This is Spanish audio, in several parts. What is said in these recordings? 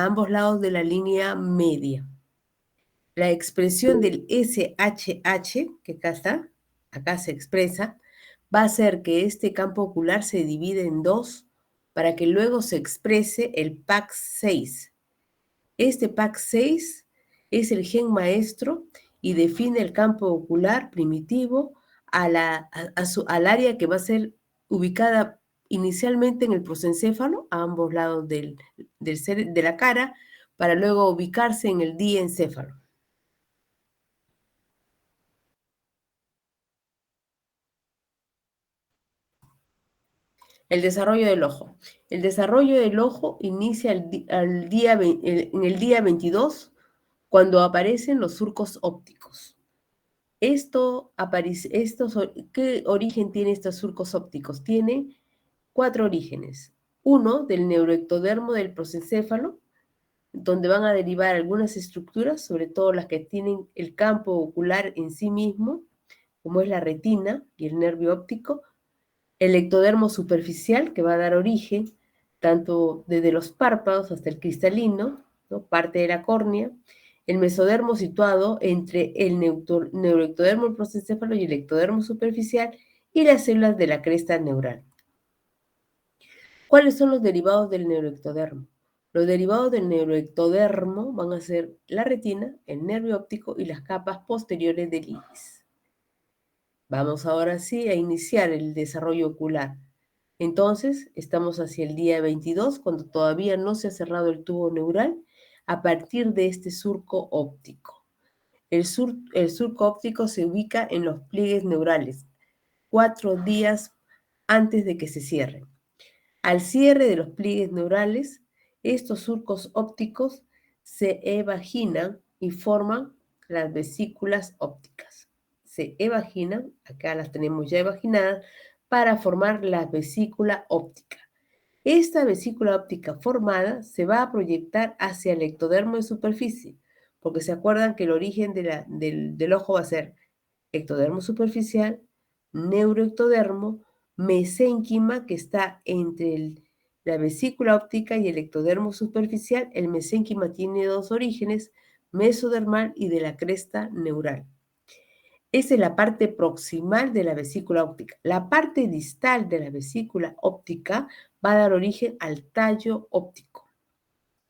a ambos lados de la línea media. La expresión del SHH, que acá está, acá se expresa, va a hacer que este campo ocular se divide en dos para que luego se exprese el PAC6. Este PAC6 es el gen maestro y define el campo ocular primitivo al área que va a ser ubicada inicialmente en el prosencéfalo, a ambos lados de la cara, para luego ubicarse en el diencéfalo. El desarrollo del ojo. El desarrollo del ojo inicia en el día 22, cuando aparecen los surcos ópticos. ¿Qué origen tienen estos surcos ópticos? Tienen 4 orígenes. Uno, del neuroectodermo del prosencéfalo, donde van a derivar algunas estructuras, sobre todo las que tienen el campo ocular en sí mismo, como es la retina y el nervio óptico. El ectodermo superficial, que va a dar origen tanto desde los párpados hasta el cristalino, ¿no? Parte de la córnea. El mesodermo situado entre el neuroectodermo del prosencéfalo y el ectodermo superficial, y las células de la cresta neural. ¿Cuáles son los derivados del neuroectodermo? Los derivados del neuroectodermo van a ser la retina, el nervio óptico y las capas posteriores del iris. Vamos ahora sí a iniciar el desarrollo ocular. Entonces, estamos hacia el día 22, cuando todavía no se ha cerrado el tubo neural, a partir de este surco óptico. El surco óptico se ubica en los pliegues neurales, 4 días antes de que se cierren. Al cierre de los pliegues neurales, estos surcos ópticos se evaginan y forman las vesículas ópticas. Se evaginan, acá las tenemos ya evaginadas, para formar la vesícula óptica. Esta vesícula óptica formada se va a proyectar hacia el ectodermo de superficie, porque se acuerdan que el origen del ojo va a ser ectodermo superficial, neuroectodermo, mesénquima, que está entre la vesícula óptica y el ectodermo superficial. El mesénquima tiene 2 orígenes, mesodermal y de la cresta neural. Esa es la parte proximal de la vesícula óptica. La parte distal de la vesícula óptica va a dar origen al tallo óptico.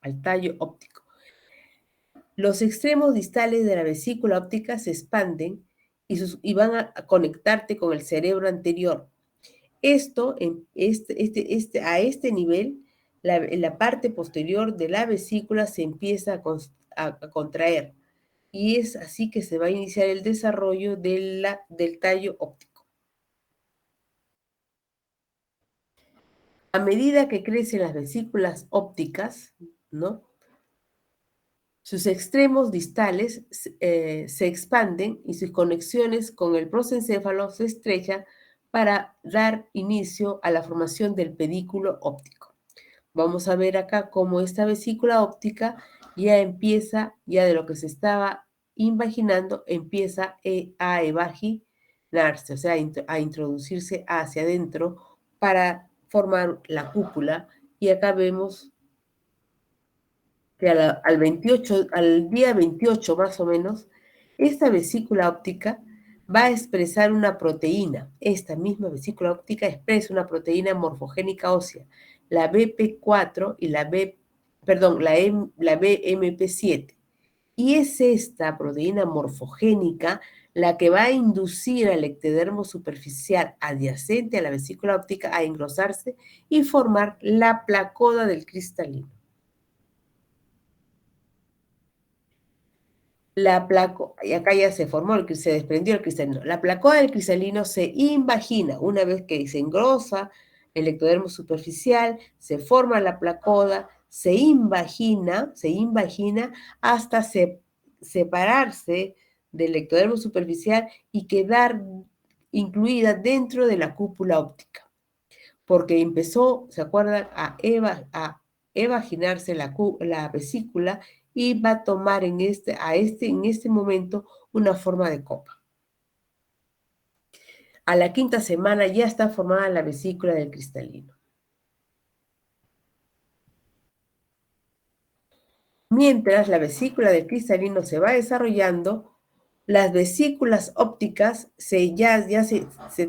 Al tallo óptico. Los extremos distales de la vesícula óptica se expanden y van a conectarte con el cerebro anterior. Esto, a este nivel, la parte posterior de la vesícula se empieza a contraer. Y es así que se va a iniciar el desarrollo del tallo óptico. A medida que crecen las vesículas ópticas, ¿no?, sus extremos distales se expanden y sus conexiones con el prosencéfalo se estrechan para dar inicio a la formación del pedículo óptico. Vamos a ver acá cómo esta vesícula óptica ya empieza, ya de lo que se estaba imaginando, empieza a evaginarse, o sea, a introducirse hacia adentro para formar la cúpula. Y acá vemos que al día 28 más o menos, esta vesícula óptica va a expresar una proteína. Esta misma vesícula óptica expresa una proteína morfogénica ósea, la BP4 y la BMP7. Y es esta proteína morfogénica la que va a inducir al ectodermo superficial adyacente a la vesícula óptica a engrosarse y formar la placoda del cristalino. Y acá ya se formó, se desprendió el cristalino. La placoda del cristalino se invagina una vez que se engrosa el ectodermo superficial, se forma la placoda, se invagina hasta separarse del ectodermo superficial y quedar incluida dentro de la cúpula óptica. Porque empezó, ¿se acuerdan?, a evaginarse la vesícula, y va a tomar en este momento una forma de copa. A la 5ª semana ya está formada la vesícula del cristalino. Mientras la vesícula del cristalino se va desarrollando, las vesículas ópticas se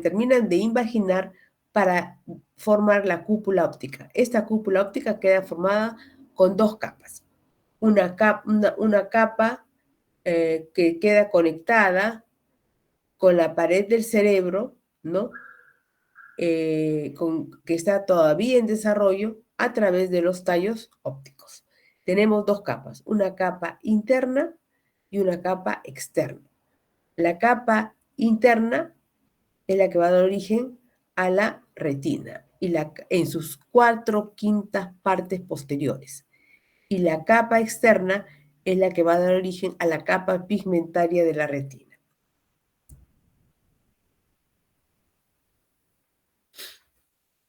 terminan de invaginar para formar la cúpula óptica. Esta cúpula óptica queda formada con dos capas. Una capa que queda conectada con la pared del cerebro, ¿no? Que está todavía en desarrollo a través de los tallos ópticos. Tenemos dos capas, una capa interna y una capa externa. La capa interna es la que va a dar origen a la retina en sus 4/5 partes posteriores. Y la capa externa es la que va a dar origen a la capa pigmentaria de la retina.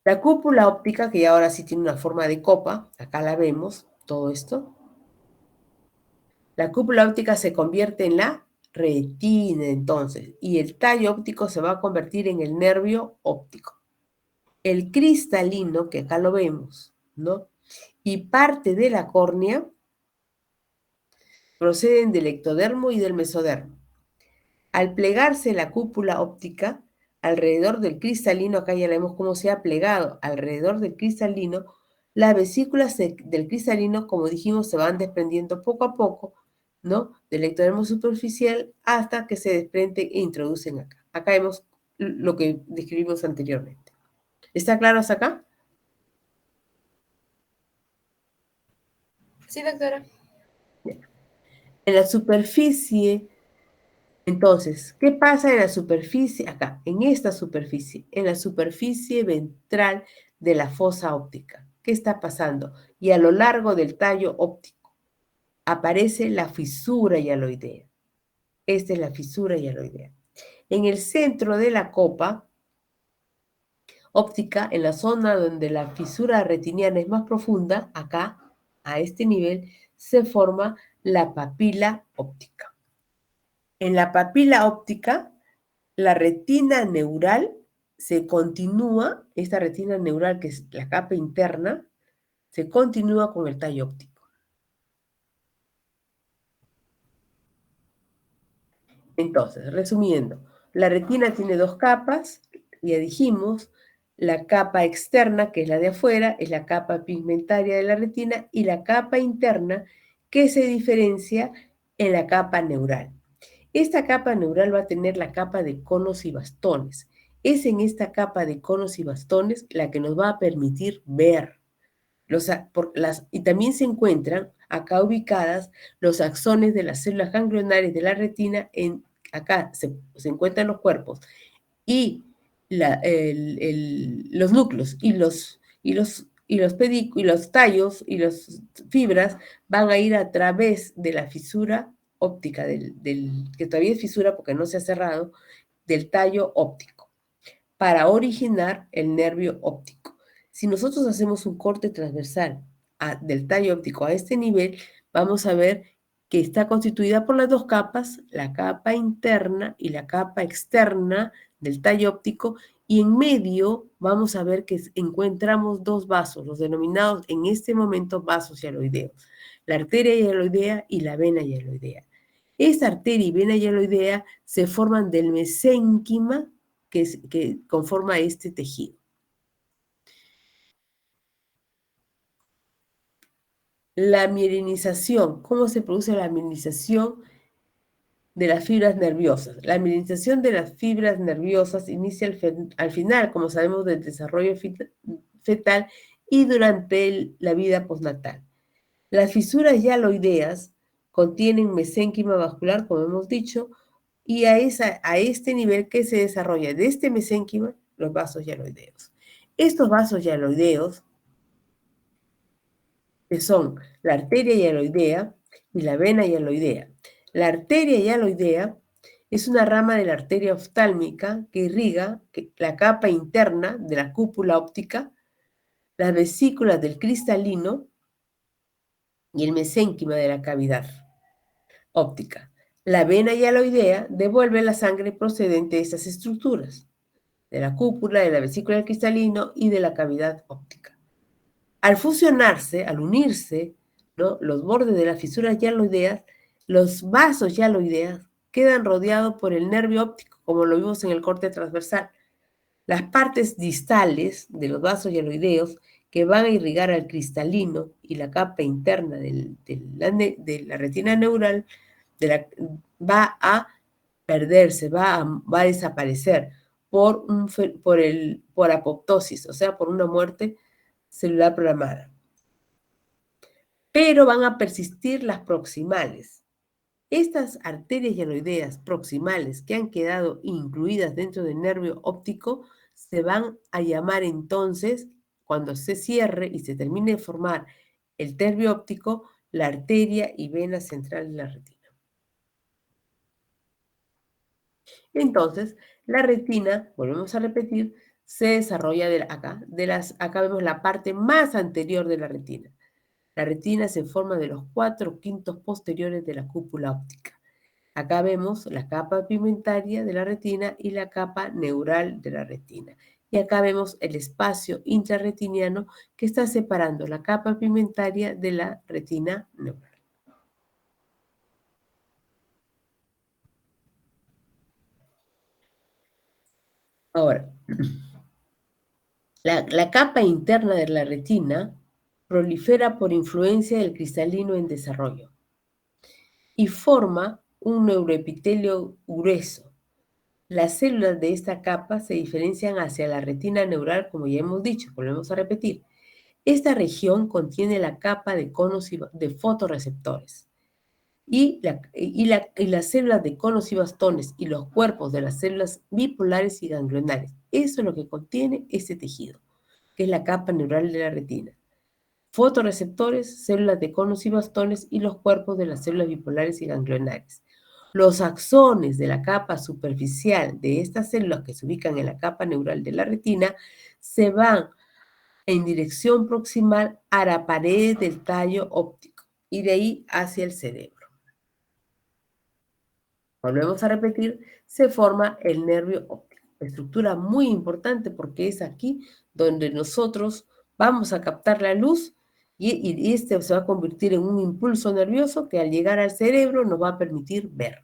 La cúpula óptica, que ahora sí tiene una forma de copa, acá la vemos, todo esto. La cúpula óptica se convierte en la retina entonces, y el tallo óptico se va a convertir en el nervio óptico. El cristalino, que acá lo vemos, ¿no? Y parte de la córnea proceden del ectodermo y del mesodermo. Al plegarse la cúpula óptica alrededor del cristalino, acá ya vemos cómo se ha plegado alrededor del cristalino, las vesículas del cristalino, como dijimos, se van desprendiendo poco a poco, ¿no? Del ectodermo superficial hasta que se desprenden e introducen acá. Acá vemos lo que describimos anteriormente. ¿Está claro hasta acá? Sí, doctora. En la superficie, entonces, ¿qué pasa en la superficie? Acá, en esta superficie, en la superficie ventral de la fosa óptica. ¿Qué está pasando? Y a lo largo del tallo óptico aparece la fisura hialoidea. Esta es la fisura hialoidea. En el centro de la copa óptica, en la zona donde la fisura retiniana es más profunda, acá, a este nivel, se forma la papila óptica. En la papila óptica, la retina neural se continúa, esta retina neural que es la capa interna, se continúa con el tallo óptico. Entonces, resumiendo, la retina tiene dos capas, ya dijimos, la capa externa, que es la de afuera, es la capa pigmentaria de la retina, y la capa interna, que se diferencia en la capa neural. Esta capa neural va a tener la capa de conos y bastones. Es en esta capa de conos y bastones la que nos va a permitir ver. Y también se encuentran acá ubicadas los axones de las células ganglionares de la retina. Acá se encuentran los cuerpos y los núcleos y los tallos y las fibras van a ir a través de la fisura óptica, que todavía es fisura porque no se ha cerrado, del tallo óptico, para originar el nervio óptico. Si nosotros hacemos un corte transversal del tallo óptico a este nivel, vamos a ver que está constituida por las dos capas, la capa interna y la capa externa del tallo óptico, y en medio vamos a ver que encontramos dos vasos, los denominados en este momento vasos hialoideos, la arteria hialoidea y la vena hialoidea. Esta arteria y vena hialoidea se forman del mesénquima que conforma este tejido. La mielinización. ¿Cómo se produce la mielinización de las fibras nerviosas? La mielinización de las fibras nerviosas inicia al final, como sabemos, del desarrollo fetal y durante la vida postnatal. Las fisuras hialoideas contienen mesénquima vascular, como hemos dicho, y a este nivel que se desarrolla de este mesénquima, los vasos hialoideos. Estos vasos hialoideos, que son la arteria hialoidea y la vena hialoidea. La arteria hialoidea es una rama de la arteria oftálmica que irriga la capa interna de la cúpula óptica, las vesículas del cristalino y el mesénquima de la cavidad óptica. La vena hialoidea devuelve la sangre procedente de estas estructuras, de la cúpula, de la vesícula del cristalino y de la cavidad óptica. Al fusionarse, al unirse ¿no? Los bordes de las fisuras yaloideas, los vasos yaloideas, quedan rodeados por el nervio óptico, como lo vimos en el corte transversal. Las partes distales de los vasos yaloideos que van a irrigar al cristalino y la capa interna de la retina neural va a perderse, va a desaparecer por apoptosis, o sea, por una muerte celular programada. Pero van a persistir las proximales. Estas arterias yaloideas proximales que han quedado incluidas dentro del nervio óptico se van a llamar entonces, cuando se cierre y se termine de formar el nervio óptico, la arteria y vena central de la retina. Entonces, la retina, volvemos a repetir, se desarrolla acá vemos la parte más anterior de la retina. La retina se forma de los 4/5 posteriores de la cúpula óptica. Acá vemos la capa pigmentaria de la retina y la capa neural de la retina. Y acá vemos el espacio intrarretiniano que está separando la capa pigmentaria de la retina neural. Ahora, la capa interna de la retina prolifera por influencia del cristalino en desarrollo y forma un neuroepitelio grueso. Las células de esta capa se diferencian hacia la retina neural, como ya hemos dicho, volvemos a repetir. Esta región contiene la capa de conos de fotorreceptores y las células de conos y bastones y los cuerpos de las células bipolares y ganglionares. Eso es lo que contiene este tejido, que es la capa neural de la retina. Fotorreceptores, células de conos y bastones y los cuerpos de las células bipolares y ganglionares. Los axones de la capa superficial de estas células que se ubican en la capa neural de la retina se van en dirección proximal a la pared del tallo óptico y de ahí hacia el cerebro. Volvemos a repetir, se forma el nervio óptico. Estructura muy importante porque es aquí donde nosotros vamos a captar la luz y este se va a convertir en un impulso nervioso que al llegar al cerebro nos va a permitir ver.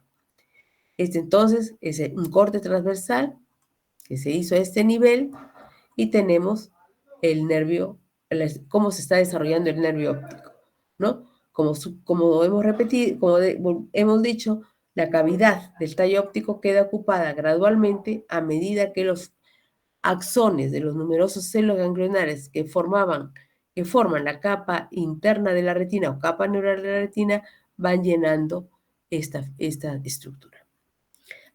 Este entonces es un corte transversal que se hizo a este nivel y tenemos el nervio, cómo se está desarrollando el nervio óptico, ¿no? Como hemos repetido, hemos dicho, la cavidad del tallo óptico queda ocupada gradualmente a medida que los axones de los numerosos células ganglionares que forman la capa interna de la retina o capa neural de la retina van llenando esta estructura.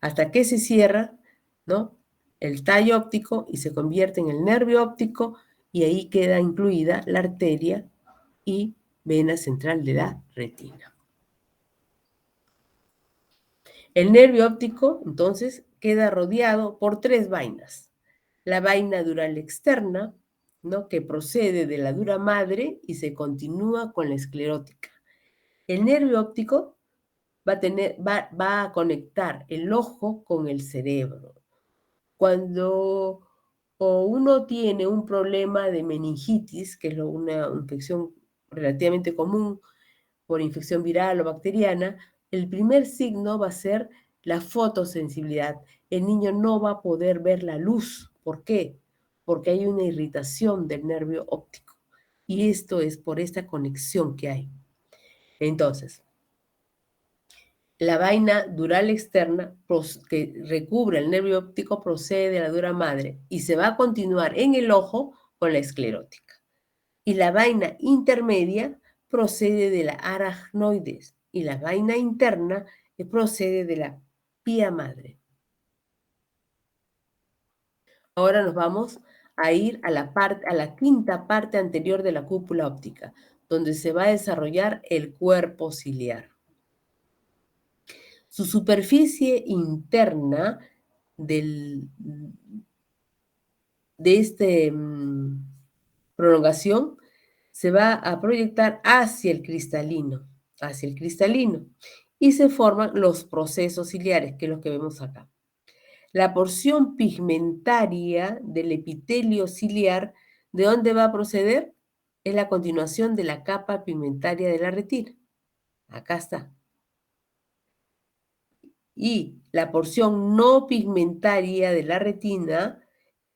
Hasta que se cierra, ¿no?, el tallo óptico y se convierte en el nervio óptico y ahí queda incluida la arteria y vena central de la retina. El nervio óptico, entonces, queda rodeado por 3 vainas. La vaina dural externa, ¿no?, que procede de la dura madre y se continúa con la esclerótica. El nervio óptico va a conectar el ojo con el cerebro. Cuando uno tiene un problema de meningitis, que es una infección relativamente común por infección viral o bacteriana, el primer signo va a ser la fotosensibilidad. El niño no va a poder ver la luz. ¿Por qué? Porque hay una irritación del nervio óptico. Y esto es por esta conexión que hay. Entonces, la vaina dural externa que recubre el nervio óptico procede de la dura madre y se va a continuar en el ojo con la esclerótica. Y la vaina intermedia procede de la arachnoides y la vaina interna procede de la pía madre. Ahora nos vamos a ir a la quinta parte anterior de la cúpula óptica, donde se va a desarrollar el cuerpo ciliar. Su superficie interna de esta prolongación se va a proyectar hacia el cristalino, y se forman los procesos ciliares, que es lo que vemos acá. La porción pigmentaria del epitelio ciliar, ¿de dónde va a proceder? es la continuación de la capa pigmentaria de la retina. Acá está. Y la porción no pigmentaria de la retina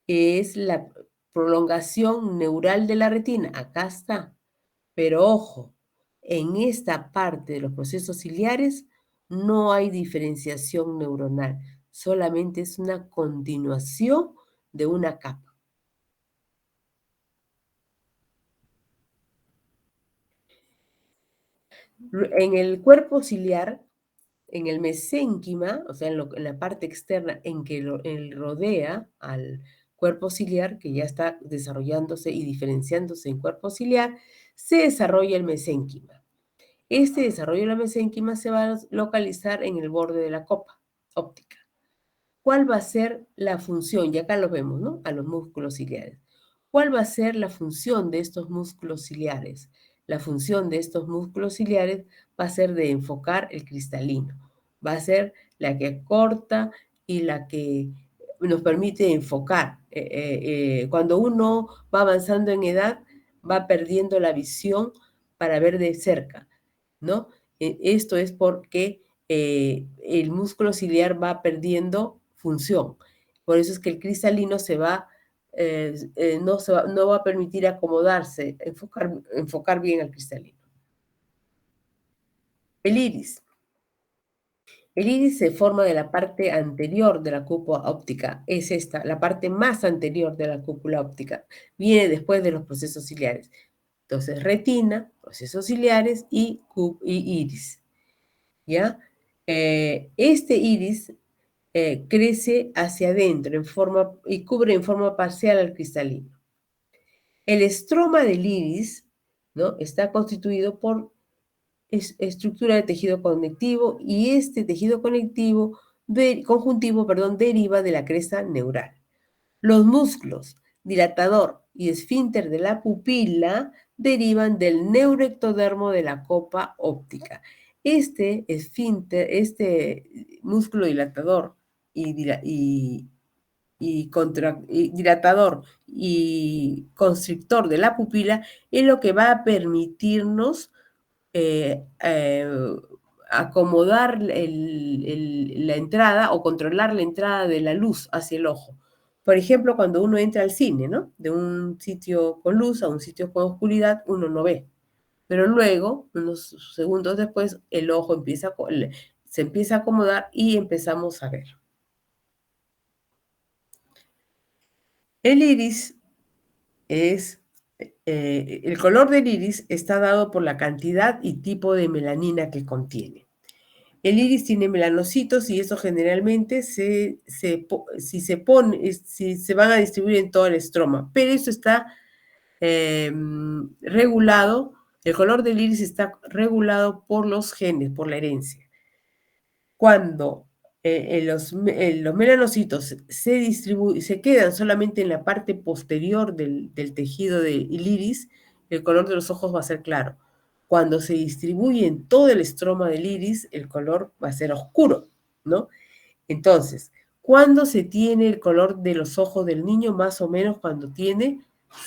es la prolongación neural de la retina. Acá está. Pero ojo, en esta parte de los procesos ciliares no hay diferenciación neuronal, solamente es una continuación de una capa. En el cuerpo ciliar, en el mesénquima, o sea, en la parte externa en que rodea al cuerpo ciliar, que ya está desarrollándose y diferenciándose en cuerpo ciliar, se desarrolla el mesénquima. Este desarrollo de la mesénquima se va a localizar en el borde de la copa óptica. ¿Cuál va a ser la función? Y acá lo vemos, ¿no? A los músculos ciliares. ¿Cuál va a ser la función de estos músculos ciliares? La función de estos músculos ciliares va a ser de enfocar el cristalino. Va a ser la que corta y la que nos permite enfocar. Cuando uno va avanzando en edad, va perdiendo la visión para ver de cerca, ¿no? Esto es porque el músculo ciliar va perdiendo función. Por eso es que el cristalino no va a permitir acomodarse, enfocar bien al cristalino. El iris. El iris se forma de la parte anterior de la cúpula óptica. Es esta, la parte más anterior de la cúpula óptica. Viene después de los procesos ciliares. Entonces, retina, procesos ciliares y iris. ¿Ya? Este iris crece hacia adentro y cubre en forma parcial al cristalino. El estroma del iris, ¿no? Está constituido por estructura de tejido conectivo y este tejido conjuntivo, deriva de la cresta neural. Los músculos dilatador y esfínter de la pupila derivan del neuroectodermo de la copa óptica. Este esfínter, este músculo dilatador y dilatador y constrictor de la pupila es lo que va a permitirnos eh, eh, acomodar la entrada o controlar la entrada de la luz hacia el ojo. Por ejemplo, cuando uno entra al cine, ¿no? De un sitio con luz a un sitio con oscuridad, uno no ve. Pero luego, unos segundos después, el ojo se empieza a acomodar y empezamos a ver. El iris el color del iris está dado por la cantidad y tipo de melanina que contiene. El iris tiene melanocitos y eso generalmente si se van a distribuir en todo el estroma, pero eso está regulado, el color del iris está regulado por los genes, por la herencia. Cuando los melanocitos se quedan solamente en la parte posterior del tejido del iris, el color de los ojos va a ser claro. Cuando se distribuye en todo el estroma del iris, el color va a ser oscuro, ¿no? Entonces, ¿cuándo se tiene el color de los ojos del niño? Más o menos cuando tiene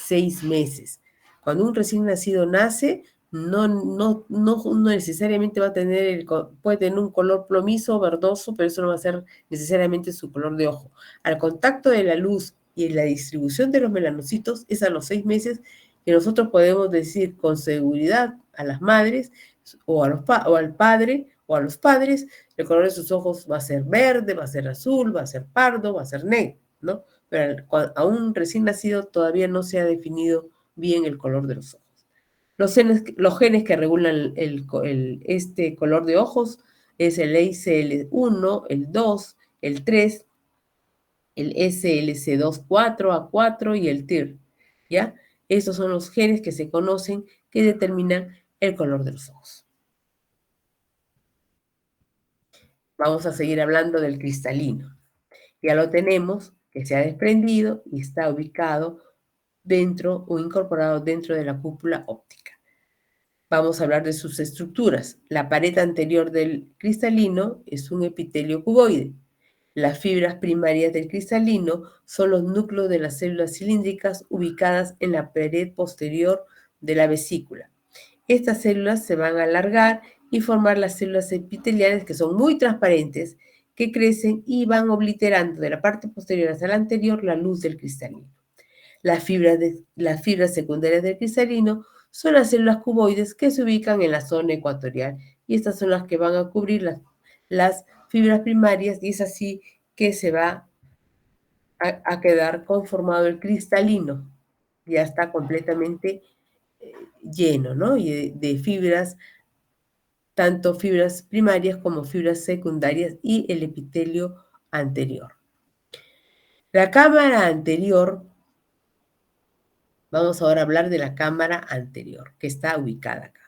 6 meses. Cuando un recién nacido nace, no necesariamente va a tener, puede tener un color plomizo o verdoso, pero eso no va a ser necesariamente su color de ojo. Al contacto de la luz y en la distribución de los melanocitos, es a los 6 meses que nosotros podemos decir con seguridad a las madres o al padre o a los padres, el color de sus ojos va a ser verde, va a ser azul, va a ser pardo, va a ser negro, ¿no? Pero a un recién nacido todavía no se ha definido bien el color de los ojos. Los genes que regulan este color de ojos es el ACL1, el 2, el 3, el SLC2, 4, A4 y el TIR, ¿ya? Estos son los genes que se conocen que determinan el color de los ojos. Vamos a seguir hablando del cristalino. Ya lo tenemos, que se ha desprendido y está ubicado dentro o incorporado dentro de la cúpula óptica. Vamos a hablar de sus estructuras. La pared anterior del cristalino es un epitelio cuboide. Las fibras primarias del cristalino son los núcleos de las células cilíndricas ubicadas en la pared posterior de la vesícula. Estas células se van a alargar y formar las células epiteliales, que son muy transparentes, que crecen y van obliterando de la parte posterior hasta la anterior la luz del cristalino. Las fibras secundarias del cristalino son las células cuboides que se ubican en la zona ecuatorial, y estas son las que van a cubrir las fibras primarias, y es así que se va a quedar conformado el cristalino. Ya está completamente lleno, ¿no? Y de fibras, tanto fibras primarias como fibras secundarias y el epitelio anterior. La cámara anterior, vamos ahora a hablar de la cámara anterior, que está ubicada acá.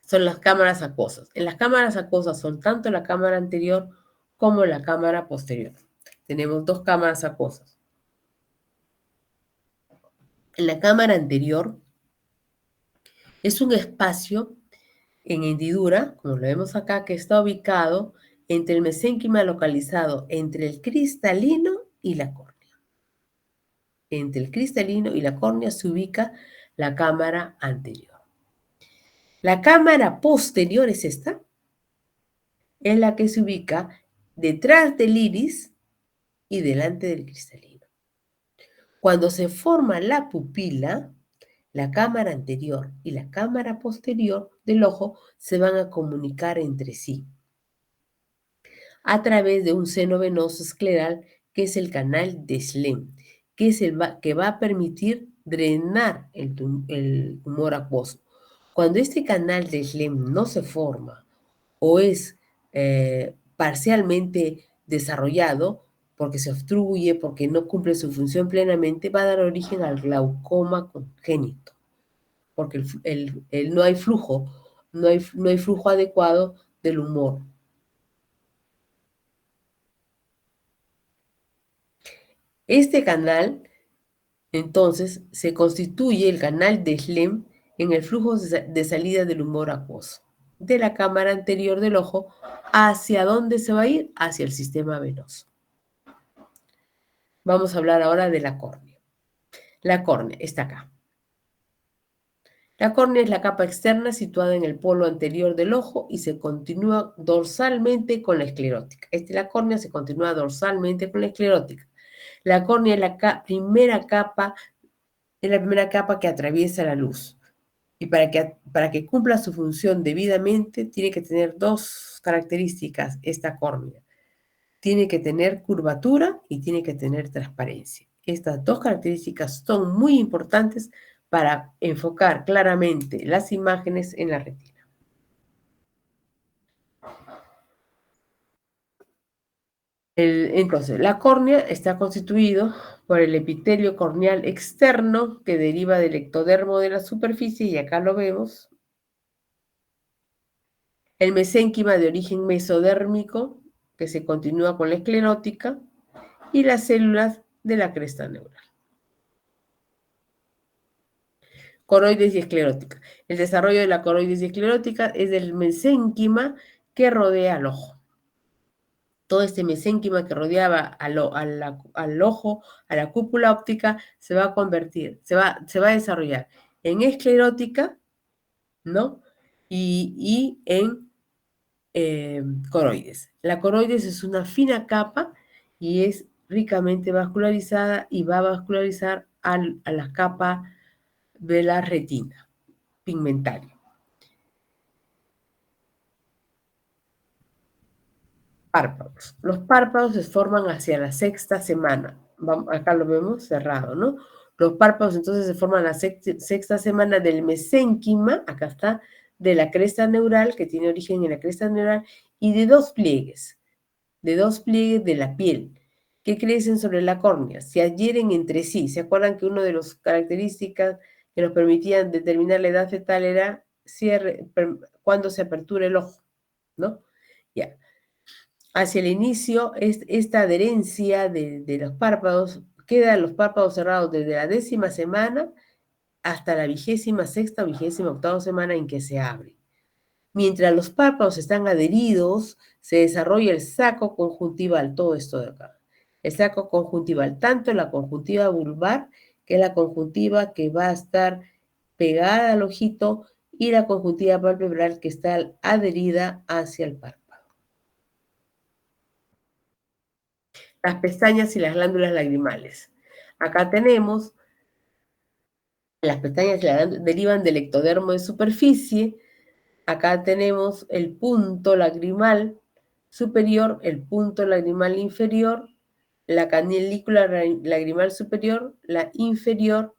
Son las cámaras acuosas. En las cámaras acuosas son tanto la cámara anterior como la cámara posterior. Tenemos dos cámaras acuosas. En la cámara anterior es un espacio en hendidura, como lo vemos acá, que está ubicado entre el mesénquima localizado entre el cristalino y la córnea. Entre el cristalino y la córnea se ubica la cámara anterior. La cámara posterior es esta, es la que se ubica detrás del iris y delante del cristalino. Cuando se forma la pupila, la cámara anterior y la cámara posterior del ojo se van a comunicar entre sí a través de un seno venoso escleral, que es el canal de Schlemm, que es que va a permitir drenar el tumor acuoso. Cuando este canal de Schlemm no se forma o es parcialmente desarrollado, porque se obstruye, porque no cumple su función plenamente, va a dar origen al glaucoma congénito, porque no hay flujo, no hay flujo adecuado del humor. Este canal, entonces, se constituye el canal de Schlemm en el flujo de salida del humor acuoso, de la cámara anterior del ojo. ¿Hacia dónde se va a ir? Hacia el sistema venoso. Vamos a hablar ahora de la córnea. La córnea está acá. La córnea es la capa externa situada en el polo anterior del ojo y se continúa dorsalmente con la esclerótica. La córnea se continúa dorsalmente con la esclerótica. La córnea es la primera capa que atraviesa la luz. Y para que cumpla su función debidamente, tiene que tener dos características esta córnea. Tiene que tener curvatura y tiene que tener transparencia. Estas dos características son muy importantes para enfocar claramente las imágenes en la retina. Entonces, la córnea está constituido por el epitelio corneal externo, que deriva del ectodermo de la superficie, y acá lo vemos. El mesénquima de origen mesodérmico, que se continúa con la esclerótica, y las células de la cresta neural. Coroides y esclerótica. El desarrollo de la coroides y esclerótica es del mesénquima que rodea al ojo. Todo este mesénquima que rodeaba al ojo, a la cúpula óptica, se va a convertir, se va a desarrollar en esclerótica, ¿no? Y en coroides. La coroides es una fina capa y es ricamente vascularizada y va a vascularizar a la capa de la retina pigmentaria. Párpados. Los párpados se forman hacia la sexta semana. Acá lo vemos cerrado, ¿no? Los párpados entonces se forman la sexta semana del mesénquima, acá está, de la cresta neural, que tiene origen en la cresta neural, y de dos pliegues de la piel que crecen sobre la córnea, se adhieren entre sí. ¿Se acuerdan que una de las características que nos permitían determinar la edad fetal era cuando se apertura el ojo, ¿no? Ya. Hacia el inicio, esta adherencia de los párpados, quedan los párpados cerrados desde la 10ª semana hasta la 26ª o 28ª semana en que se abre. Mientras los párpados están adheridos, se desarrolla el saco conjuntival, todo esto de acá. El saco conjuntival, tanto la conjuntiva vulvar, que es la conjuntiva que va a estar pegada al ojito, y la conjuntiva palpebral que está adherida hacia el párpado. Las pestañas y las glándulas lagrimales. Acá tenemos las pestañas derivan del ectodermo de superficie. Acá tenemos el punto lagrimal superior, el punto lagrimal inferior, la canícula lagrimal superior, la inferior,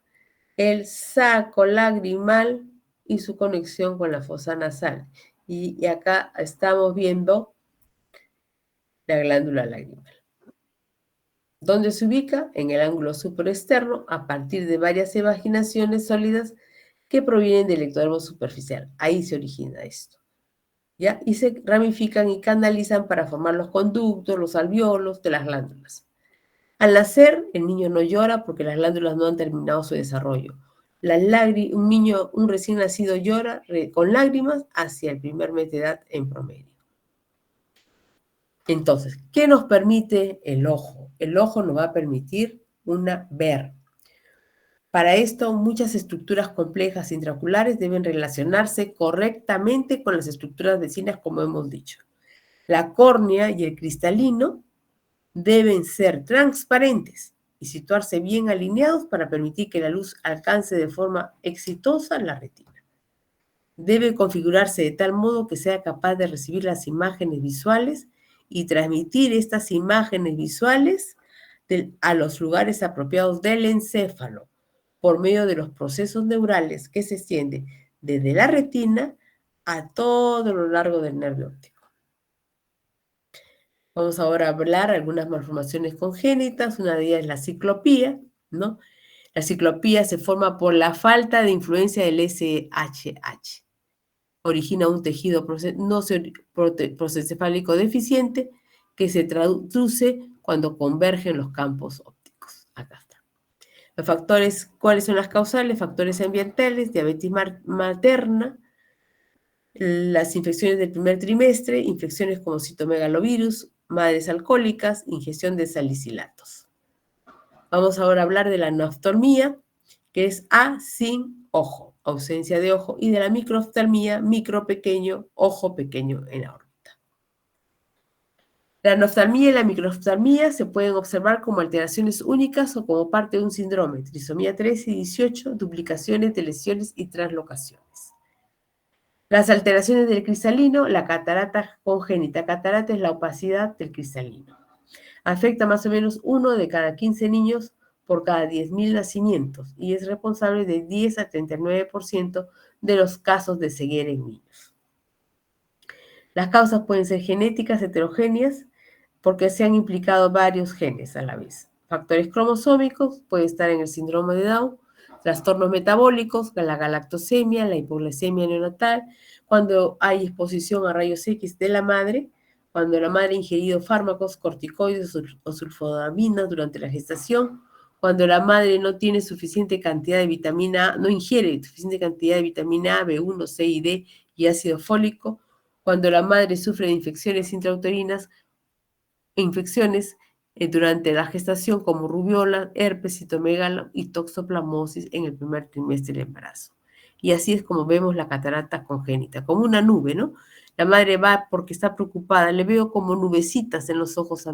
el saco lagrimal y su conexión con la fosa nasal. Y acá estamos viendo la glándula lagrimal. ¿Dónde se ubica? En el ángulo supraexterno, a partir de varias evaginaciones sólidas que provienen del ectodermo superficial. Ahí se origina esto, ¿ya? Y se ramifican y canalizan para formar los conductos, los alvéolos de las glándulas. Al nacer, el niño no llora porque las glándulas no han terminado su desarrollo. Un recién nacido llora con lágrimas hacia el primer mes de edad en promedio. Entonces, ¿qué nos permite el ojo? El ojo nos va a permitir ver. Para esto, muchas estructuras complejas intraoculares deben relacionarse correctamente con las estructuras vecinas, como hemos dicho. La córnea y el cristalino deben ser transparentes y situarse bien alineados para permitir que la luz alcance de forma exitosa la retina. Debe configurarse de tal modo que sea capaz de recibir las imágenes visuales y transmitir estas imágenes visuales a los lugares apropiados del encéfalo por medio de los procesos neurales que se extienden desde la retina a todo lo largo del nervio óptico. Vamos ahora a hablar de algunas malformaciones congénitas. Una de ellas es la ciclopía, ¿no? La ciclopía se forma por la falta de influencia del SHH. Origina un tejido prosencefálico deficiente que se traduce cuando convergen los campos ópticos. Acá está. Los factores, ¿cuáles son las causales? Factores ambientales, diabetes materna, las infecciones del primer trimestre, infecciones como citomegalovirus, madres alcohólicas, ingestión de salicilatos. Vamos ahora a hablar de la noftalmía, que es A sin ojo, ausencia de ojo, y de la microftalmía, micro pequeño, ojo pequeño en la órbita. La noftalmía y la microftalmía se pueden observar como alteraciones únicas o como parte de un síndrome, trisomía 13 y 18, duplicaciones de lesiones y translocaciones. Las alteraciones del cristalino, la catarata congénita. Catarata es la opacidad del cristalino. Afecta más o menos 1 de cada 15 niños por cada 10.000 nacimientos y es responsable de 10 a 39% de los casos de ceguera en niños. Las causas pueden ser genéticas heterogéneas porque se han implicado varios genes a la vez. Factores cromosómicos, puede estar en el síndrome de Down, trastornos metabólicos, la galactosemia, la hipoglucemia neonatal, cuando hay exposición a rayos X de la madre, cuando la madre ha ingerido fármacos, corticoides o sulfodaminas durante la gestación, cuando la madre no tiene suficiente cantidad de vitamina A, no ingiere suficiente cantidad de vitamina A, B1, C y D y ácido fólico, cuando la madre sufre de infecciones intrauterinas, infecciones durante la gestación como rubiola, herpes, citomegalo y toxoplasmosis en el primer trimestre del embarazo. Y así es como vemos la catarata congénita, como una nube, ¿no? La madre va porque está preocupada, le veo como nubecitas en los ojos a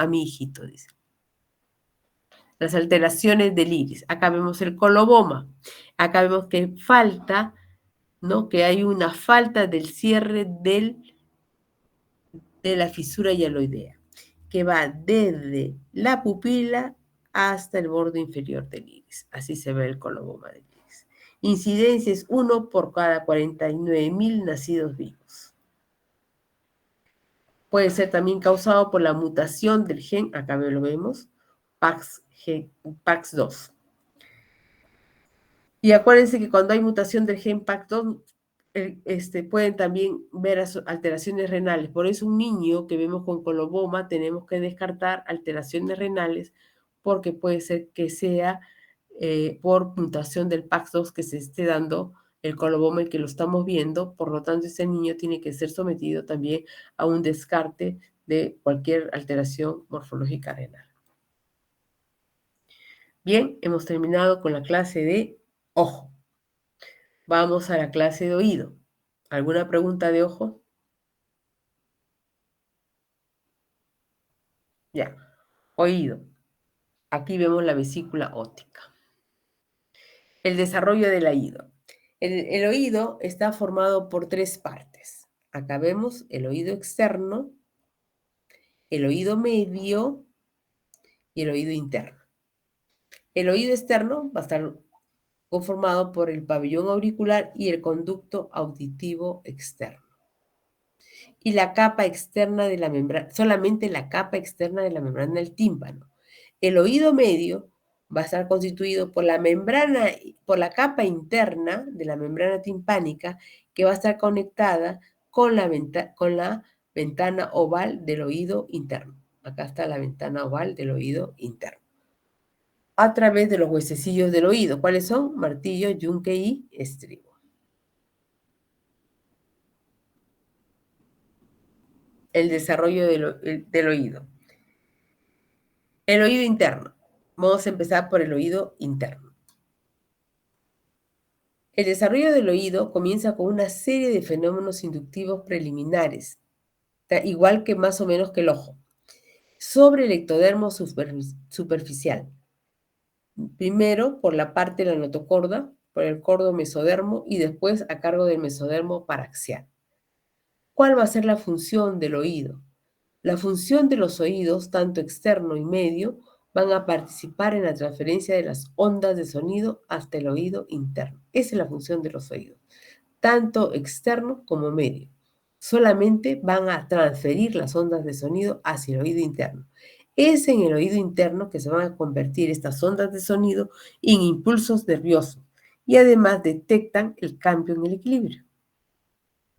mi hijito, dice. Las alteraciones del iris. Acá vemos el coloboma. Acá vemos que falta, ¿no? Que hay una falta del cierre de la fisura hialoidea, que va desde la pupila hasta el borde inferior del iris. Así se ve el coloboma del iris. Incidencia es 1 por cada 49.000 nacidos vivos. Puede ser también causado por la mutación del gen, acá lo vemos, PAX2. Y acuérdense que cuando hay mutación del gen PAX2, pueden también ver alteraciones renales. Por eso un niño que vemos con coloboma tenemos que descartar alteraciones renales porque puede ser que sea por mutación del PAX2 que se esté dando el coloboma y que lo estamos viendo. Por lo tanto, ese niño tiene que ser sometido también a un descarte de cualquier alteración morfológica renal. Bien, hemos terminado con la clase de ojo. Vamos a la clase de oído. ¿Alguna pregunta de ojo? Ya. Oído. Aquí vemos la vesícula óptica. El desarrollo del oído. El oído está formado por tres partes. Acá vemos el oído externo, el oído medio y el oído interno. El oído externo va a estar conformado por el pabellón auricular y el conducto auditivo externo. Y la capa externa de la membrana, solamente la capa externa de la membrana del tímpano. El oído medio va a estar constituido por la membrana, por la capa interna de la membrana timpánica que va a estar conectada con la ventana oval del oído interno. Acá está la ventana oval del oído interno. A través de los huesecillos del oído. ¿Cuáles son? Martillo, yunque y estribo. El desarrollo del oído. El oído interno. Vamos a empezar por el oído interno. El desarrollo del oído comienza con una serie de fenómenos inductivos preliminares, igual que más o menos que el ojo, sobre el ectodermo superficial. Primero por la parte de la notocorda, por el cordo mesodermo y después a cargo del mesodermo paraxial. ¿Cuál va a ser la función del oído? La función de los oídos, tanto externo y medio, van a participar en la transferencia de las ondas de sonido hasta el oído interno. Esa es la función de los oídos, tanto externo como medio. Solamente van a transferir las ondas de sonido hacia el oído interno. Es en el oído interno que se van a convertir estas ondas de sonido en impulsos nerviosos y además detectan el cambio en el equilibrio.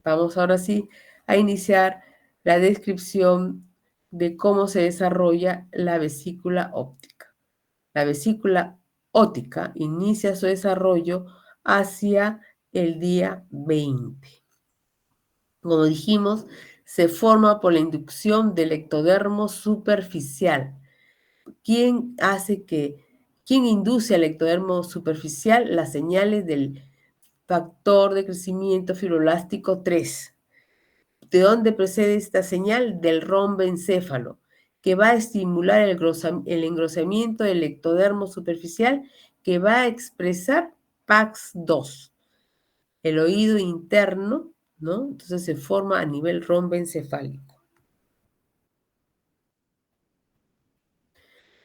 Vamos ahora sí a iniciar la descripción de cómo se desarrolla la vesícula óptica. La vesícula óptica inicia su desarrollo hacia el día 20. Como dijimos, se forma por la inducción del ectodermo superficial. ¿Quién induce al ectodermo superficial? Las señales del factor de crecimiento fibroelástico 3. ¿De dónde procede esta señal? Del romboencéfalo, que va a estimular el engrosamiento del ectodermo superficial, que va a expresar PAX2, el oído interno, ¿no? Entonces se forma a nivel romboencefálico.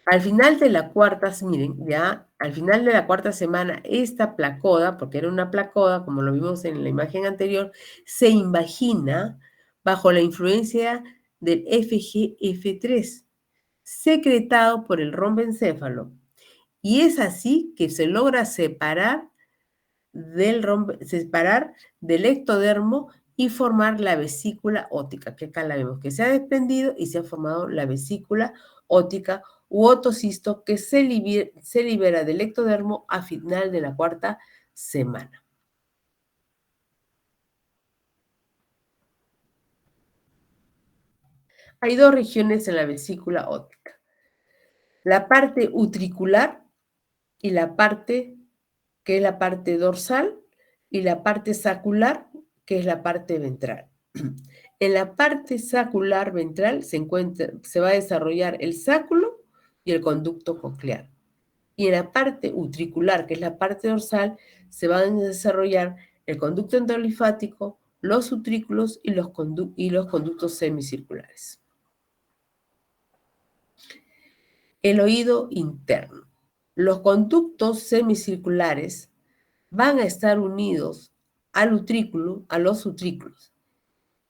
Al final de la cuarta, miren, ya, al final de la cuarta semana, esta placoda, porque era una placoda, como lo vimos en la imagen anterior, se invagina bajo la influencia del FGF3, secretado por el romboencéfalo. Y es así que se logra separar del ectodermo y formar la vesícula óptica, que acá la vemos que se ha desprendido y se ha formado la vesícula óptica u otocisto que se libera del ectodermo a final de la cuarta semana. Hay dos regiones en la vesícula óptica. La parte utricular y la parte que es la parte dorsal y la parte sacular, que es la parte ventral. En la parte sacular ventral se va a desarrollar el sáculo y el conducto coclear. Y en la parte utricular, que es la parte dorsal, se van a desarrollar el conducto endolinfático, los utrículos y los conductos semicirculares. El oído interno. Los conductos semicirculares van a estar unidos al utrículo, a los utrículos.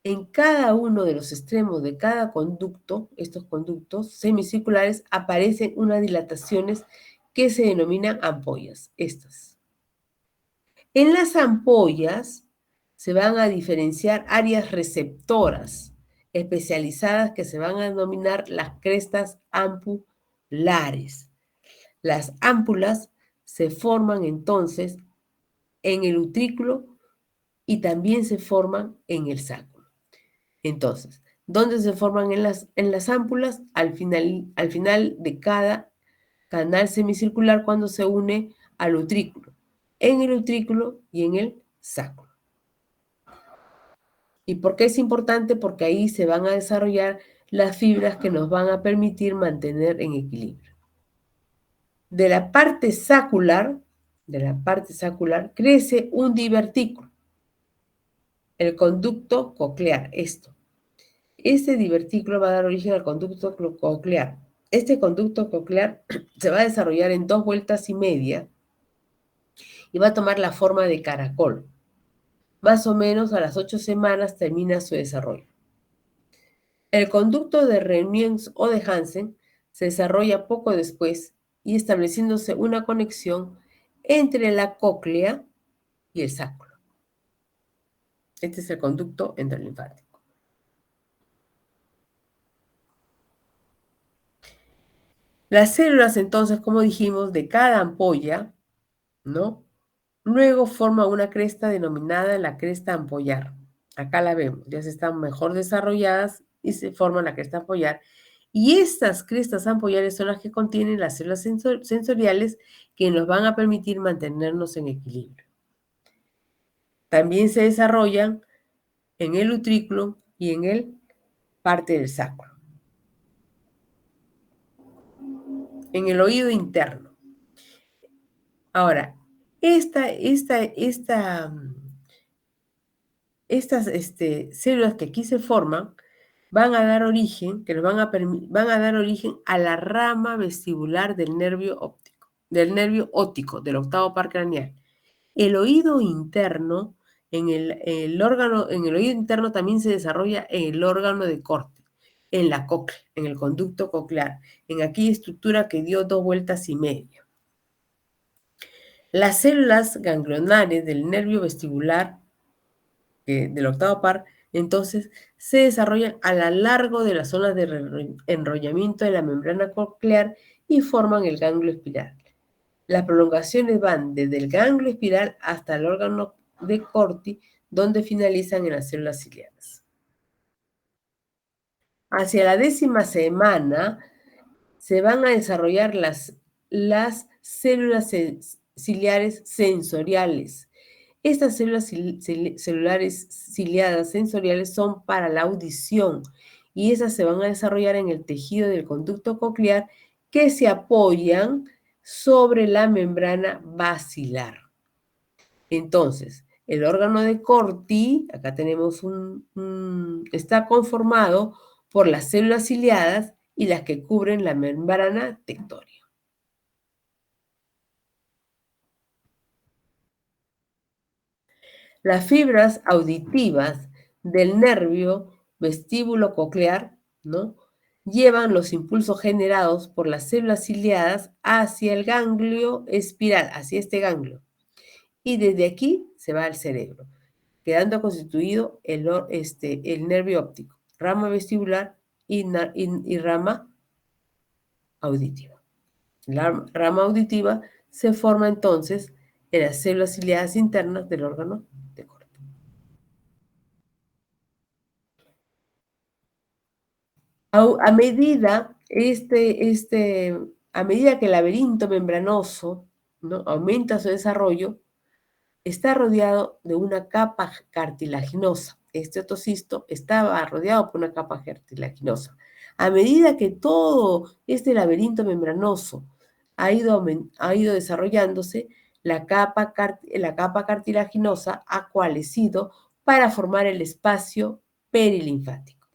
En cada uno de los extremos de cada conducto, estos conductos semicirculares, aparecen unas dilataciones que se denominan ampollas, estas. En las ampollas se van a diferenciar áreas receptoras especializadas que se van a denominar las crestas ampulares. Las ámpulas se forman entonces en el utrículo y también se forman en el sáculo. Entonces, ¿dónde se forman en las ámpulas? Al final de cada canal semicircular cuando se une al utrículo, en el utrículo y en el sacro. ¿Y por qué es importante? Porque ahí se van a desarrollar las fibras que nos van a permitir mantener en equilibrio. De la parte sacular crece un divertículo, el conducto coclear, esto. Este divertículo va a dar origen al conducto coclear. Este conducto coclear se va a desarrollar en 2 vueltas y media y va a tomar la forma de caracol. Más o menos a las 8 semanas termina su desarrollo. El conducto de Reuniens o de Hansen se desarrolla poco después y estableciéndose una conexión entre la cóclea y el sacro. Este es el conducto endolinfático. Las células, entonces, como dijimos, de cada ampolla, ¿no? Luego forma una cresta denominada la cresta ampollar. Acá la vemos, ya se están mejor desarrolladas y se forma la cresta ampollar. Y estas crestas ampollares son las que contienen las células sensoriales que nos van a permitir mantenernos en equilibrio. También se desarrollan en el utrículo y en el parte del sacro. En el oído interno. Ahora, estas células que aquí se forman van a dar origen, van a dar origen a la rama vestibular del nervio óptico, del octavo par craneal. El oído interno, en el oído interno también se desarrolla en el órgano de corte, en la cóclea, en el conducto coclear, en aquella estructura que dio 2 vueltas y media. Las células ganglionares del nervio vestibular del octavo par, entonces, se desarrollan a lo largo de las zonas de enrollamiento de la membrana coclear y forman el ganglio espiral. Las prolongaciones van desde el ganglio espiral hasta el órgano de Corti, donde finalizan en las células ciliadas. Hacia la 10ª semana se van a desarrollar las células ciliares sensoriales. Estas células celulares ciliadas sensoriales son para la audición y esas se van a desarrollar en el tejido del conducto coclear que se apoyan sobre la membrana basilar. Entonces, el órgano de Corti, acá tenemos está conformado por las células ciliadas y las que cubren la membrana tectórea. Las fibras auditivas del nervio vestíbulo coclear, ¿no?, llevan los impulsos generados por las células ciliadas hacia el ganglio espiral, hacia este ganglio. Y desde aquí se va al cerebro, quedando constituido el nervio óptico, rama vestibular y rama auditiva. La rama auditiva se forma entonces en las células ciliadas internas del órgano de Corti. A medida que el laberinto membranoso, ¿no?, aumenta su desarrollo, está rodeado de una capa cartilaginosa. Este otocisto estaba rodeado por una capa cartilaginosa. A medida que todo este laberinto membranoso ha ido desarrollándose, la capa cartilaginosa ha coalescido para formar el espacio perilinfático.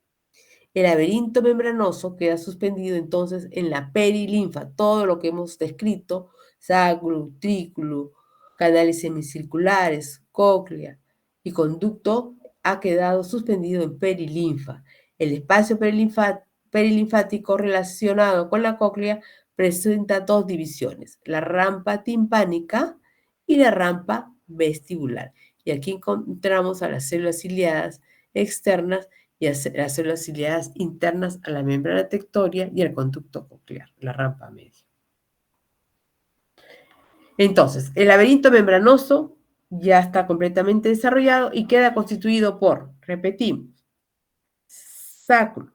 El laberinto membranoso queda suspendido entonces en la perilinfa, todo lo que hemos descrito, sacro, utrículo, canales semicirculares, cóclea y conducto, ha quedado suspendido en perilinfa. El espacio perilinfático relacionado con la cóclea presenta 2 divisiones, la rampa timpánica y la rampa vestibular. Y aquí encontramos a las células ciliadas externas y las células ciliadas internas a la membrana tectórea y al conducto coclear, la rampa media. Entonces, el laberinto membranoso ya está completamente desarrollado y queda constituido por, repetimos, sacro,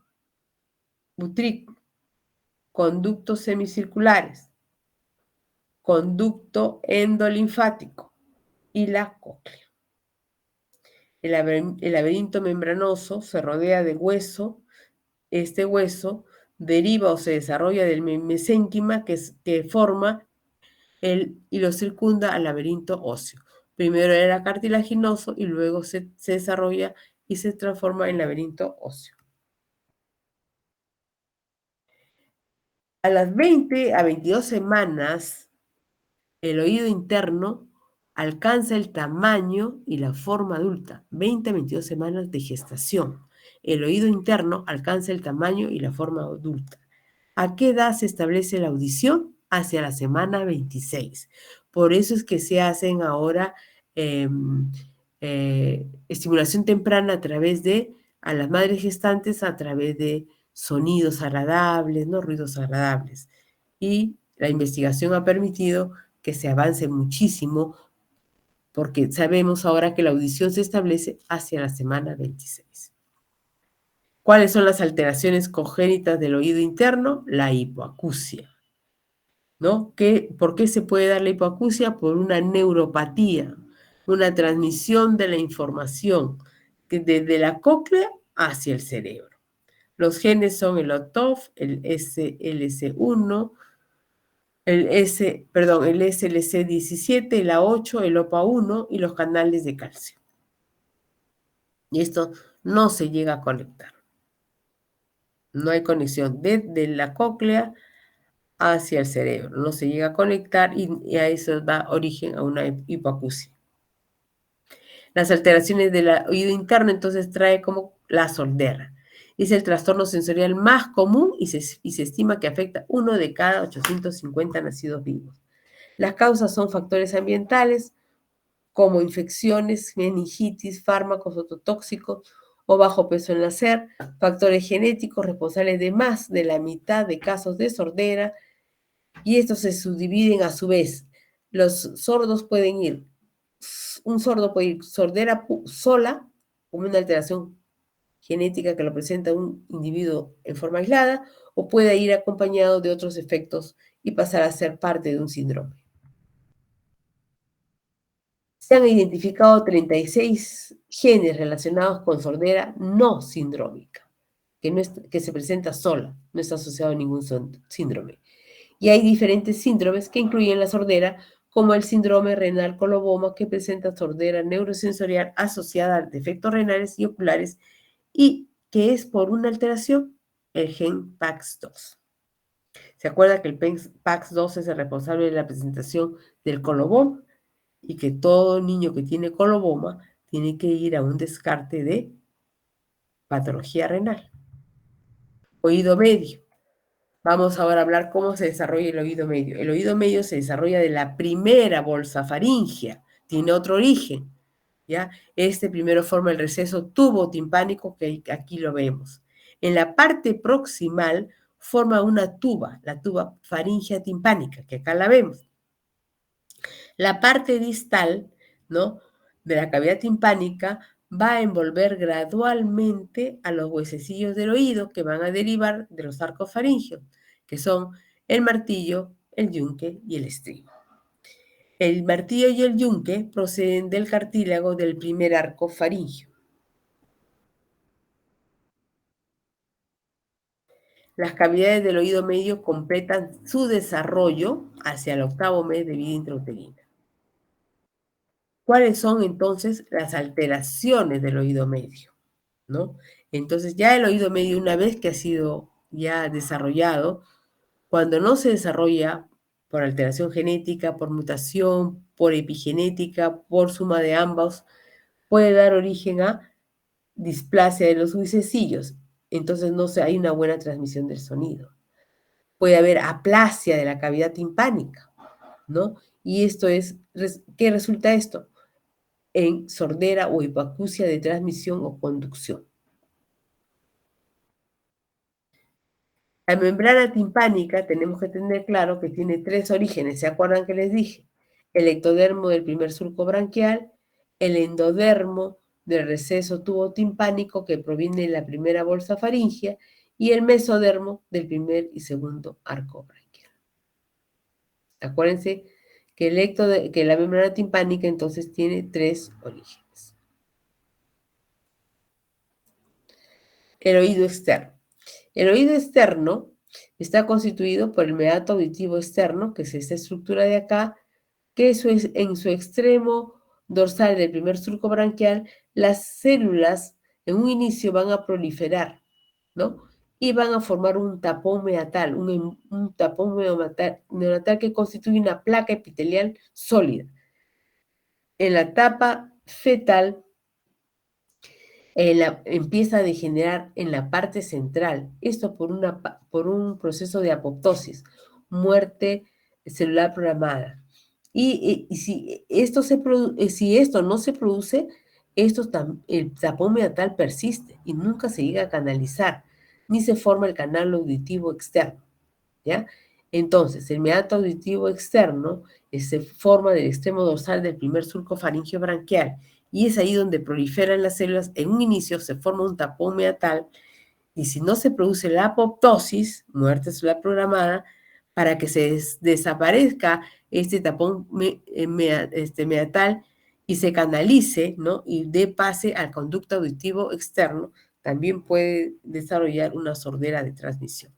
utrículo, conductos semicirculares, conducto endolinfático y la cóclea. El laberinto membranoso se rodea de hueso. Este hueso deriva o se desarrolla del mesénquima que forma y lo circunda al laberinto óseo. Primero era cartilaginoso y luego se desarrolla y se transforma en laberinto óseo. A las 20 a 22 semanas, el oído interno alcanza el tamaño y la forma adulta. 20 a 22 semanas de gestación. El oído interno alcanza el tamaño y la forma adulta. ¿A qué edad se establece la audición? Hacia la semana 26. Por eso es que se hacen ahora estimulación temprana a las madres gestantes a través de sonidos agradables, ¿no? Ruidos agradables. Y la investigación ha permitido que se avance muchísimo porque sabemos ahora que la audición se establece hacia la semana 26. ¿Cuáles son las alteraciones congénitas del oído interno? La hipoacusia, ¿no? ¿Por qué se puede dar la hipoacusia? Por una neuropatía, una transmisión de la información desde la cóclea hacia el cerebro. Los genes son el OTOF, el SLC1, el SLC17, la 8, el OPA1 y los canales de calcio. Y esto no se llega a conectar. No hay conexión desde la cóclea hacia el cerebro. No se llega a conectar y a eso da origen a una hipoacusia. Las alteraciones del oído interno entonces trae como la sordera. Es el trastorno sensorial más común y se estima que afecta 1 de cada 850 nacidos vivos. Las causas son factores ambientales como infecciones, meningitis, fármacos ototóxicos o bajo peso al nacer, factores genéticos responsables de más de la mitad de casos de sordera, y estos se subdividen a su vez. Los sordos pueden ir, un sordo puede ir sordera sola, como una alteración genética que lo presenta un individuo en forma aislada, o puede ir acompañado de otros efectos y pasar a ser parte de un síndrome. Se han identificado 36 genes relacionados con sordera no sindrómica, que se presenta sola, no está asociado a ningún síndrome. Y hay diferentes síndromes que incluyen la sordera, como el síndrome renal coloboma, que presenta sordera neurosensorial asociada a defectos renales y oculares y que es por una alteración, el gen PAX2. ¿Se acuerda que el PAX2 es el responsable de la presentación del coloboma? Y que todo niño que tiene coloboma tiene que ir a un descarte de patología renal. Oído medio. Vamos ahora a hablar cómo se desarrolla el oído medio. El oído medio se desarrolla de la primera bolsa faríngea, tiene otro origen, ¿ya? Este primero forma el receso tubo-timpánico, que aquí lo vemos. En la parte proximal forma una tuba, la tuba faríngea timpánica, que acá la vemos. La parte distal, ¿no?, de la cavidad timpánica va a envolver gradualmente a los huesecillos del oído que van a derivar de los arcos faringeos, que son el martillo, el yunque y el estribo. El martillo y el yunque proceden del cartílago del primer arco faríngeo. Las cavidades del oído medio completan su desarrollo hacia el 8º mes de vida intrauterina. ¿Cuáles son entonces las alteraciones del oído medio? ¿No? Entonces ya el oído medio, una vez que ha sido ya desarrollado, cuando no se desarrolla por alteración genética, por mutación, por epigenética, por suma de ambos, puede dar origen a displasia de los huesecillos. Entonces no hay una buena transmisión del sonido. Puede haber aplasia de la cavidad timpánica, ¿no? Y esto es, ¿qué resulta esto? En sordera o hipoacusia de transmisión o conducción. La membrana timpánica tenemos que tener claro que tiene 3 orígenes. ¿Se acuerdan que les dije? El ectodermo del primer surco branquial, el endodermo del receso tubo timpánico que proviene de la primera bolsa faríngea y el mesodermo del primer y segundo arco branquial. Acuérdense que la membrana timpánica entonces tiene 3 orígenes. El oído externo. El oído externo está constituido por el meato auditivo externo, que es esta estructura de acá, que en su extremo dorsal del primer surco branquial, las células en un inicio van a proliferar, ¿no? Y van a formar un tapón meatal, un tapón neonatal que constituye una placa epitelial sólida. En la etapa fetal, empieza a degenerar en la parte central. Esto por un proceso de apoptosis, muerte celular programada. Y si esto no se produce, el tapón meatal persiste y nunca se llega a canalizar, ni se forma el canal auditivo externo, ¿ya? Entonces, el meato auditivo externo se forma del extremo dorsal del primer surco faríngeo branquial y es ahí donde proliferan las células. En un inicio se forma un tapón meatal y si no se produce la apoptosis, muerte celular programada, para que se desaparezca este tapón meatal y se canalice, ¿no? Y dé pase al conducto auditivo externo, también puede desarrollar una sordera de transmisión.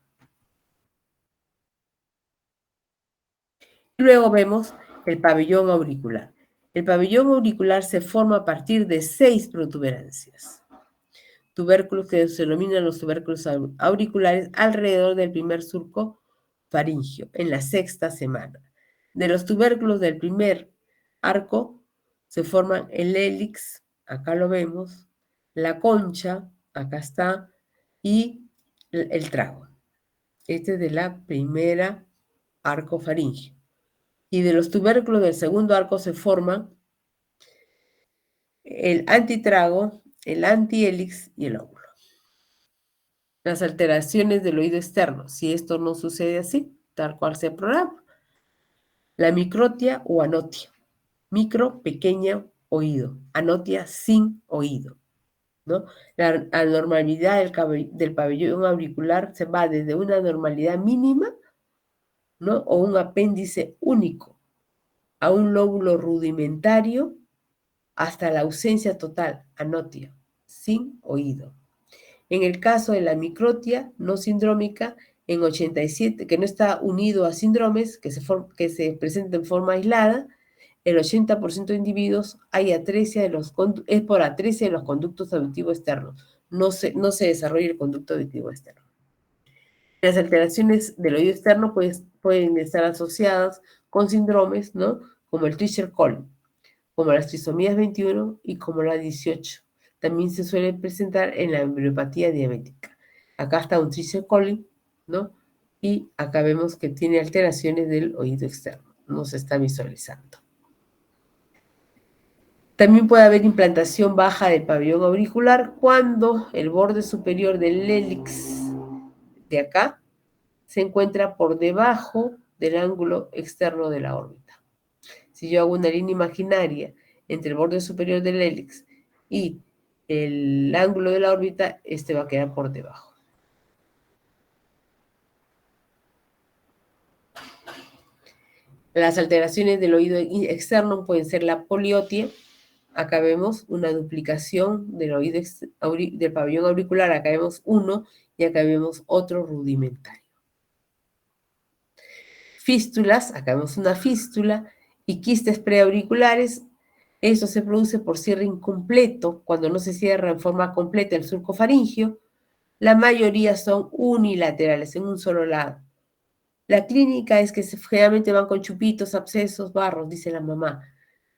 Luego vemos el pabellón auricular. El pabellón auricular se forma a partir de 6 protuberancias. Tubérculos que se denominan los tubérculos auriculares alrededor del primer surco faríngeo, en la 6ª semana. De los tubérculos del primer arco se forman el hélix, acá lo vemos, la concha, acá está, y el trago. Este es de la primera arco faríngeo. Y de los tubérculos del segundo arco se forman el antitrago, el antihélix y el óvulo. Las alteraciones del oído externo, si esto no sucede así, tal cual se programa. La microtia o anotia. Micro, pequeña, oído. Anotia, sin oído, ¿no? La anormalidad del pabellón auricular se va desde una normalidad mínima, ¿no? O un apéndice único, a un lóbulo rudimentario, hasta la ausencia total, anotia, sin oído. En el caso de la microtia no sindrómica, en 87, que no está unido a síndromes que se presentan en forma aislada, el 80% de individuos es por atresia de los conductos auditivos externos. No se desarrolla el conducto auditivo externo. Las alteraciones del oído externo pueden estar asociadas con síndromes, ¿no? Como el Treacher-Collins, como las trisomías 21 y como la 18. También se suele presentar en la embriopatía diabética. Acá está un Treacher-Collins, ¿no? Y acá vemos que tiene alteraciones del oído externo. No se está visualizando. También puede haber implantación baja del pabellón auricular cuando el borde superior del hélix de acá se encuentra por debajo del ángulo externo de la órbita. Si yo hago una línea imaginaria entre el borde superior del hélix y el ángulo de la órbita, este va a quedar por debajo. Las alteraciones del oído externo pueden ser la poliotie. Acá vemos una duplicación del del pabellón auricular. Acá vemos uno y acá vemos otro rudimentario. Fístulas, acá vemos una fístula y quistes preauriculares. Esto se produce por cierre incompleto, cuando no se cierra en forma completa el surco faríngeo. La mayoría son unilaterales, en un solo lado. La clínica es que generalmente van con chupitos, abscesos, barros, dice la mamá,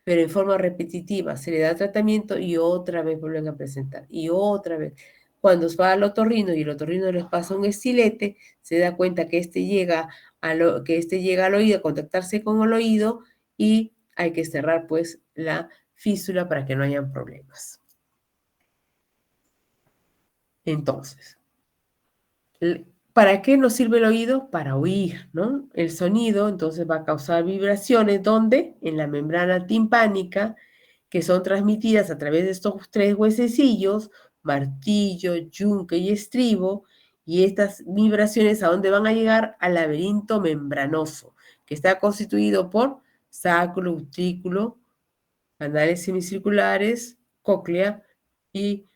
pero en forma repetitiva. Se le da tratamiento y otra vez vuelven a presentar. Y otra vez. Cuando va al otorrino y el otorrino les pasa un estilete, se da cuenta que este llega al oído, a contactarse con el oído y hay que cerrar pues la fístula para que no hayan problemas. Entonces, ¿para qué nos sirve el oído? Para oír, ¿no? El sonido entonces va a causar vibraciones, ¿dónde? En la membrana timpánica, que son transmitidas a través de estos 3 huesecillos, martillo, yunque y estribo, y estas vibraciones ¿a dónde van a llegar? Al laberinto membranoso, que está constituido por sacro, utrículo, canales semicirculares, cóclea y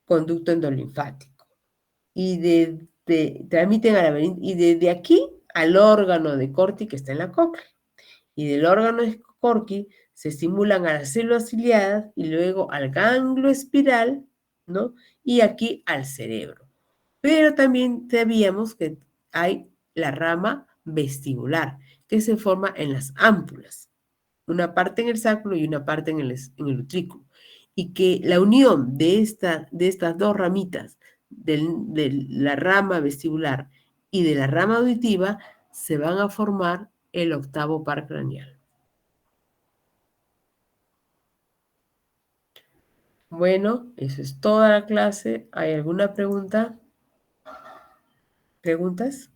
conducto endolinfático. Y transmiten a y desde aquí al órgano de Corti que está en la cóclea. Y del órgano de Corti se estimulan a las células ciliadas y luego al ganglio espiral, ¿no? Y aquí al cerebro. Pero también sabíamos que hay la rama vestibular, que se forma en las ámpulas, una parte en el sacro y una parte en el utrículo. Y que la unión de estas dos ramitas, de la rama vestibular y de la rama auditiva, se van a formar el octavo par craneal. Bueno, eso es toda la clase. ¿Hay alguna pregunta? ¿Preguntas?